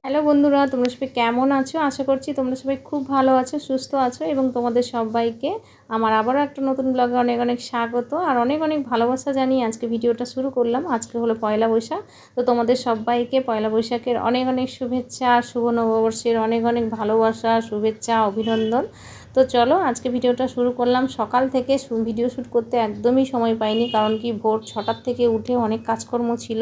Hello বন্ধুরা, তোমরা সবাই কেমন আছো? আশা করছি তোমরা সবাই খুব ভালো আছো, সুস্থ আছো এবং তোমাদের সবাইকে আমার আবারও একটা নতুন ব্লগে অনেক অনেক স্বাগত আর অনেক অনেক ভালোবাসা জানিয়ে আজকে ভিডিওটা শুরু করলাম। আজকে হলো পয়লা বৈশাখ, তো তোমাদের সবাইকে পয়লা বৈশাখের অনেক অনেক শুভেচ্ছা, শুভ নববর্ষের অনেক অনেক ভালোবাসা, শুভেচ্ছা, অভিনন্দন। তো চলো আজকে ভিডিওটা শুরু করলাম। সকাল থেকে ভিডিও শ্যুট করতে একদমই সময় পাইনি, কারণ কি ভোর 6টার থেকে উঠে অনেক কাজকর্ম ছিল।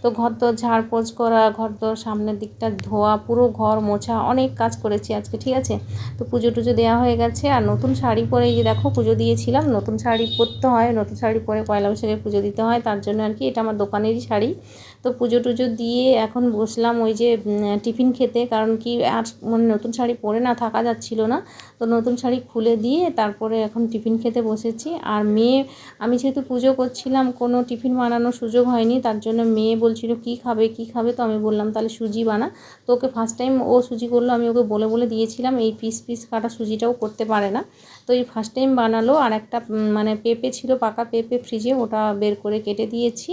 তো ঘরদোর ঝাড়পোছ করা, ঘরদোর সামনের দিকটা ধোয়া, পুরো ঘর মোছা, অনেক কাজ করেছি আজকে, ঠিক আছে। তো পুজো টুজো দেওয়া হয়ে গেছে আর নতুন শাড়ি পরে, এই যে দেখো পুজো দিয়েছিলাম। নতুন শাড়ি পরতে হয়, নতুন শাড়ি পরে পয়লা বৈশাখে পুজো দিতে হয়, তার জন্য আর কি। এটা আমার দোকানেরই শাড়ি। তো পুজো টুজো দিয়ে এখন বসলাম ওই যে টিফিন খেতে, কারণ কি আর মানে নতুন শাড়ি পরে না থাকা যাচ্ছিল না। তো নতুন শাড়ি খুলে দিয়ে তারপরে এখন টিফিন খেতে বসেছি। আর মেয়ে, আমি যেহেতু পুজো করছিলাম, কোনো টিফিন বানানোর সুযোগ হয়নি, তার জন্য মেয়ে বলছিল কী খাবে কী খাবে, তো আমি বললাম তাহলে সুজি বানা। তো ওকে ফার্স্ট টাইম ও সুজি করলো, আমি ওকে বলে বলে দিয়েছিলাম, এই পিস পিস কাটা সুজিটাও করতে পারে না। তো এই ফার্স্ট টাইম বানালো। আর একটা মানে পেঁপে ছিল, পাকা পেঁপে ফ্রিজে, ওটা বের করে কেটে দিয়েছি।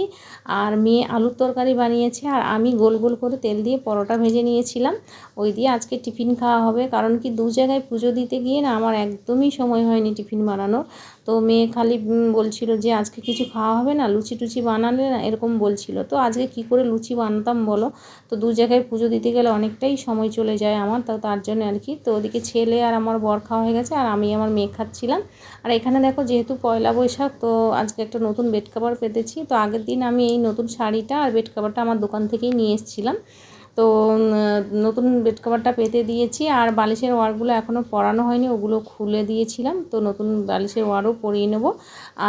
আর মেয়ে আলুর তরকারি বানিয়েছে আর আমি গোল গোল করে তেল দিয়ে পরোটা ভেজে নিয়েছিলাম। ওই দিয়ে আজকে টিফিন খাওয়া হবে, কারণ কি দু জায়গায় পুজো দিতে গিয়ে না আমার একদমই সময় হয়নি টিফিন বানানোর। তো মেয়ে খালি বলছিল যে আজকে কিছু খাওয়া হবে না, লুচি টুচি বানালে না, এরকম বলছিল। তো আজকে কি করে লুচি বানাতাম বলো? তো দু জায়গায় পুজো দিতে গেলে অনেকটাই সময় চলে যায় আমার, তো তার জন্য আর কি। তো ওদিকে ছেলে আর আমার বর খাওয়া হয়ে গেছে আর আমি আমার মেয়ে খাচ্ছিলাম। আর এখানে দেখো, যেহেতু পয়লা বৈশাখ, তো আজকে একটা নতুন বেড কভার পেতেছি। তো আগের দিন আমি এই নতুন শাড়িটা আর বেড কভারটা আমার দোকান থেকেই নিয়ে এসেছিলাম। তো নতুন বেড কভারটা পেতে দিয়েছি আর বালিশের ওয়ারগুলো এখনও পরানো হয়নি, ওগুলো খুলে দিয়েছিলাম। তো নতুন বালিশের ওয়ারও পরিয়ে নেব।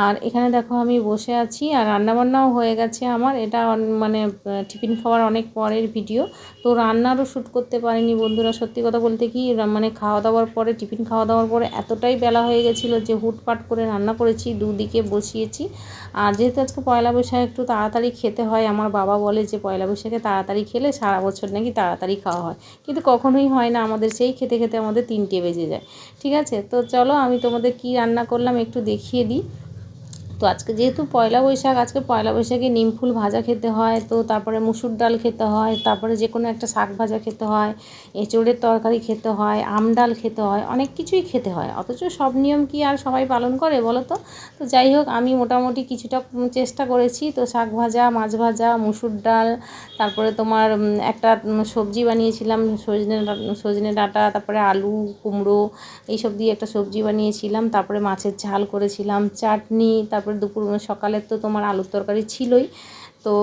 আর এখানে দেখো আমি বসে আছি আর রান্নাবান্নাও হয়ে গেছে আমার। এটা মানে টিফিন খাওয়ার অনেক পরের ভিডিও। তো রান্নারও শ্যুট করতে পারিনি বন্ধুরা। সত্যি কথা বলতে কি, মানে খাওয়া দাওয়ার পরে, টিফিন খাওয়া দাওয়ার পরে এতটাই বেলা হয়ে গেছিলো যে হুটপাট করে রান্না করেছি, দুদিকে বসিয়েছি। আর যেহেতু আজকে পয়লা বৈশাখ, একটু তাড়াতাড়ি খেতে হয়। আমার বাবা বলে যে পয়লা বৈশাখে তাড়াতাড়ি খেলে সারা বছর নাকি তাড়াতাড়ি খাওয়া হয়, কিন্তু কখনোই হয় না আমাদের। সেই খেতে খেতে আমাদের 3টে বেজে যায়, ঠিক আছে। তো চলো আমি তোমাদের কি রান্না করলাম একটু দেখিয়ে দিই। তো আজকে যেহেতু পয়লা বৈশাখ, আজকে পয়লা বৈশাখে নিমফুল ভাজা খেতে হয়, তো তারপরে মুসুর ডাল খেতে হয়, তারপরে যে কোনো একটা শাক ভাজা খেতে হয়, এঁচোড়ের তরকারি খেতে হয়, আম ডাল খেতে হয়, অনেক কিছুই খেতে হয়। অথচ সব নিয়ম কি আর সবাই পালন করে বলো তো? তো যাই হোক, আমি মোটামুটি কিছুটা চেষ্টা করেছি। তো শাক ভাজা, মাছ ভাজা, মুসুর ডাল, তারপরে তোমার একটা সবজি বানিয়েছিলাম, সজনে ডাঁটা, তারপরে আলু, কুমড়ো, এইসব দিয়ে একটা সবজি বানিয়েছিলাম। তারপরে মাছের ঝাল করেছিলাম, চাটনি, তারপরে দুপুর সকালের তো তোমার আলুর তরকারি ছিলই। তো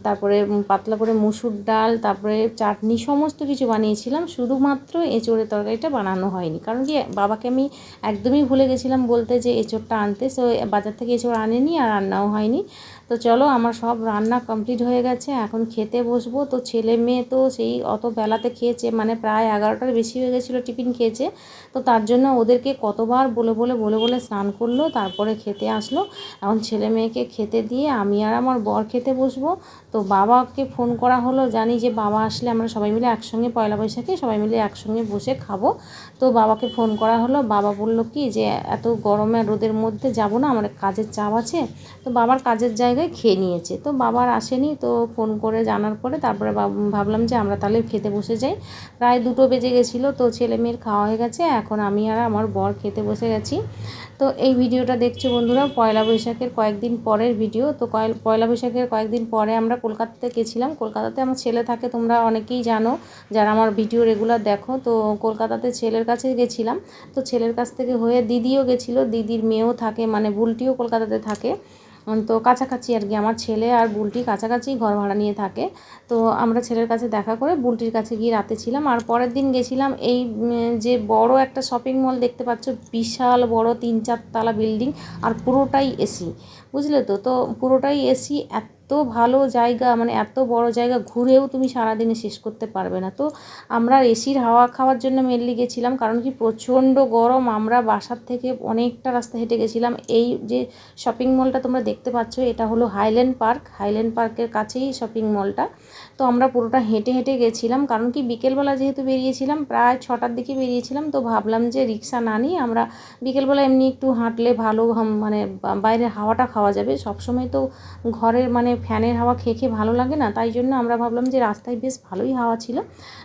তারপরে পাতলা করে মুসুর ডাল, তারপরে চাটনি, সমস্ত কিছু বানিয়েছিলাম। শুধুমাত্র এঁচোড়ের তরকারিটা বানানো হয়নি, কারণ কি বাবাকে আমি একদমই ভুলে গেছিলাম বলতে যে এঁচোড়টা আনতে। সো বাজার থেকে এঁচোড় আনেনি আর রান্নাও হয়নি। তো চলো, আমার সব রান্না কমপ্লিট হয়ে গেছে, এখন খেতে বসবো। তো ছেলে মেয়ে তো সেই অত বেলাতে খেয়েছে, মানে প্রায় 11টার বেশি হয়ে গেছিলো টিফিন খেয়েছে। তো তার জন্য ওদেরকে কতবার বলে স্নান করলো, তারপরে খেতে আসলো। এখন ছেলে মেয়েকে খেতে দিয়ে আমি আর আমার বর খেতে বসবো। তো বাবাকে ফোন করা হলো, জানি যে বাবা আসলে আমরা সবাই মিলে একসঙ্গে পয়লা বৈশাখে সবাই মিলে একসঙ্গে বসে খাবো। তো বাবাকে ফোন করা হলো, বাবা বলল কি যে এত গরমে রোদের মধ্যে যাব না, আমার কাজের চাপ আছে। তো বাবার কাজের জায়গায় খেয়ে নিয়েছে। তো বাবার আসেনি, তো ফোন করে জানার পরে তারপরে ভাবলাম যে আমরা তাহলে খেতে বসে যাই। প্রায় 2টো বেজে গেছিলো। তো ছেলে মেয়ের খাওয়া হয়ে গেছে, এখন আমি আর আমার বর খেতে বসে গেছি। তো এই ভিডিওটা দেখছো বন্ধুরা পয়লা বৈশাখের কয়েকদিন পরের ভিডিও। তো পয়লা বৈশাখের কয়েকদিন পরে আমরা কলকাতাতে গেছিলাম। কলকাতাতে আমার ছেলে থাকে, তোমরা অনেকেই জানো যারা আমার ভিডিও রেগুলার দেখো। তো কলকাতাতে ছেলের কাছে গেছিলাম। তো ছেলের কাছ থেকে হয়ে দিদিও গেছিলো, দিদির মেয়েও থাকে, মানে বুলটিও কলকাতাতে থাকে। তো কাছাকাছি আর কি, আমার ছেলে আর বুলটি কাছাকাছি ঘর ভাড়া নিয়ে থাকে। তো আমরা ছেলের কাছে দেখা করে বুলটির কাছে গিয়ে রাতে ছিলাম। আর পরের দিন গেছিলাম এই যে বড় একটা শপিং মল দেখতে পাচ্ছ, বিশাল বড় 3-4 তলা বিল্ডিং, আর পুরোটাই এসি, বুঝলে তো? তো পুরোটাই এসি, এত ভালো জায়গা, মানে এত বড় জায়গা, ঘুরেও তুমি সারাদিনে শেষ করতে পারবে না। তো আমরা এসির হাওয়া খাওয়ার জন্য মেনলি গেছিলাম, কারণ কি প্রচণ্ড গরম। আমরা বাসার থেকে অনেকটা রাস্তা হেঁটে গেছিলাম। এই যে শপিং মলটা তোমরা দেখতে পাচ্ছ, এটা হলো হাইল্যান্ড পার্ক, হাইল্যান্ড পার্কের কাছেই শপিং মলটা। তো আমরা পুরোটা হেঁটে হেঁটে গেছিলাম, কারণ কি বিকেলবেলা যেহেতু বেরিয়েছিলাম, প্রায় 6টার দিকে বেরিয়েছিলাম। তো ভাবলাম যে রিক্সা না নিয়ে আমরা বিকেলবেলা এমনি একটু হাঁটলে ভালো, মানে বাইরের হাওয়াটা খাওয়া যাবে। সবসময় তো ঘরের মানে ফ্যানের হাওয়া খেয়ে খেয়ে ভালো লাগে না, তাই জন্য আমরা ভাবলাম যে রাস্তায় বেশ ভালোই হাওয়া ছিল।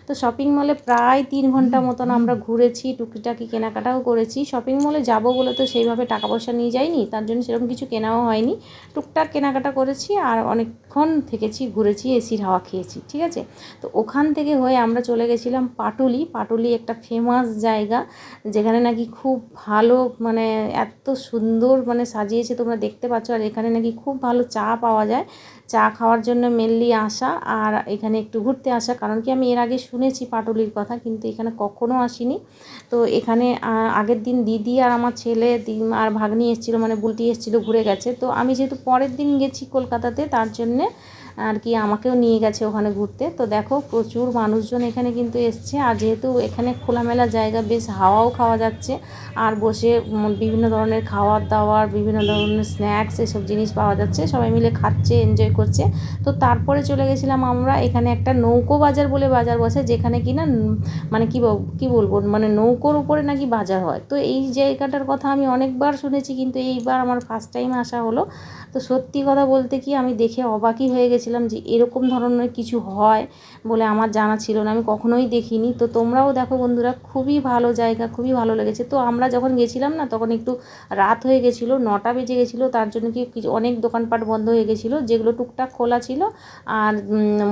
তো শপিং মলে প্রায় 3 ঘন্টা মতন আমরা ঘুরেছি, টুকিটাকি কেনাকাটাও করেছি। শপিং মলে যাব বলে তো সেইভাবে টাকা পয়সা নিয়ে যাইনি, তার জন্য সেরকম কিছু কেনাও হয়নি। টুকটাক কেনাকাটা করেছি আর অনেকক্ষণ থেকেছি, ঘুরেছি, এসির হাওয়া খেয়েছি, ঠিক আছে। তো ওখান থেকে হয়ে আমরা চলে গেছিলাম পাটুলি। পাটুলি একটা ফেমাস জায়গা, যেখানে নাকি খুব ভালো মানে এত সুন্দর মানে সাজিয়েছে, তোমরা দেখতে পাচ্ছ। আর এখানে নাকি খুব ভালো চা পাওয়া যায়, চা খাওয়ার জন্য মেনলি আসা আর এখানে একটু ঘুরতে আসা। কারণ কি আমি এর আগে শুনেছি পাটুলির কথা, কিন্তু এখানে কখনো আসিনি। তো এখানে আগের দিন দিদি আর আমার ছেলে আর ভাগ্নি এসেছিলো, মানে বুলটি এসেছিলো, ঘুরে গেছে। তো আমি যেহেতু পরের দিন গেছি কলকাতাতে, তার জন্যে আর কি আমাকেও নিয়ে গেছে ওখানে ঘুরতে। তো দেখো প্রচুর মানুষজন এখানে কিন্তু এসছে, আর যেহেতু এখানে খোলামেলা জায়গা, বেশ হাওয়াও খাওয়া যাচ্ছে, আর বসে বিভিন্ন ধরনের খাওয়ার দাওয়ার, বিভিন্ন ধরনের স্ন্যাক্স, এসব জিনিস পাওয়া যাচ্ছে, সবাই মিলে খাচ্ছে, এনজয় করছে। তো তারপরে চলে গেছিলাম আমরা, এখানে একটা নৌকো বাজার বলে বাজার বসে, যেখানে কি না মানে কি বলবো, মানে নৌকোর উপরে নাকি বাজার হয়। তো এই জায়গাটার কথা আমি অনেকবার শুনেছি, কিন্তু এইবার আমার ফার্স্ট টাইম আসা হলো। তো সত্যি কথা বলতে কি আমি দেখে অবাকই হয়ে গেছিলাম যে এরকম ধরনের কিছু হয় বলে আমার জানা ছিল না, আমি কখনোই দেখিনি। তো তোমরাও দেখো বন্ধুরা, খুবই ভালো জায়গা, খুবই ভালো লেগেছে। তো আমরা যখন গেছিলাম না, তখন একটু রাত হয়ে গেছিলো, 9টা বেজে গেছিলো, তার জন্য কি কিছু অনেক দোকানপাট বন্ধ হয়ে গেছিলো, যেগুলো টুকটাক খোলা ছিল। আর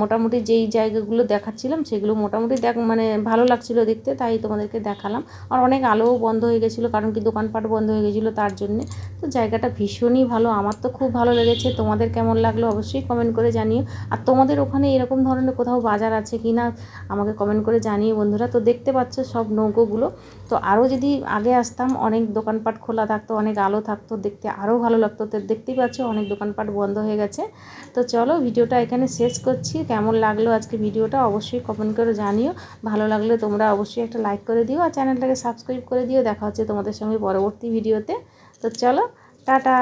মোটামুটি যেই জায়গাগুলো দেখাচ্ছিলাম সেগুলো মোটামুটি মানে ভালো লাগছিলো দেখতে, তাই তোমাদেরকে দেখালাম। আর অনেক আলোও বন্ধ হয়ে গেছিলো, কারণ কি দোকানপাট বন্ধ হয়ে গেছিলো, তার জন্যে। তো জায়গাটা ভীষণই ভালো, আমার তো খুব ভালো লেগেছে। তোমাদের কেমন লাগলো অবশ্যই কমেন্ট করে জানিও। আর তোমাদের ওখানে এরকম ধরনের কোথাও বাজার আছে কি না আমাকে কমেন্ট করে জানিও বন্ধুরা। তো দেখতে পাচ্ছ সব নৌকোগুলো। তো আরও যদি আগে আসতাম, অনেক দোকানপাট খোলা থাকতো, অনেক আলো থাকতো, দেখতে আরও ভালো লাগতো। তো দেখতেই পাচ্ছ অনেক দোকানপাট বন্ধ হয়ে গেছে। তো চলো ভিডিওটা এখানে শেষ করছি। কেমন লাগলো আজকে ভিডিওটা অবশ্যই কমেন্ট করে জানিও। ভালো লাগলে তোমরা অবশ্যই একটা লাইক করে দিও, আর চ্যানেলটাকে সাবস্ক্রাইব করে দিও। দেখা হচ্ছে তোমাদের সঙ্গে পরবর্তী ভিডিওতে। তো চলো, টাটা।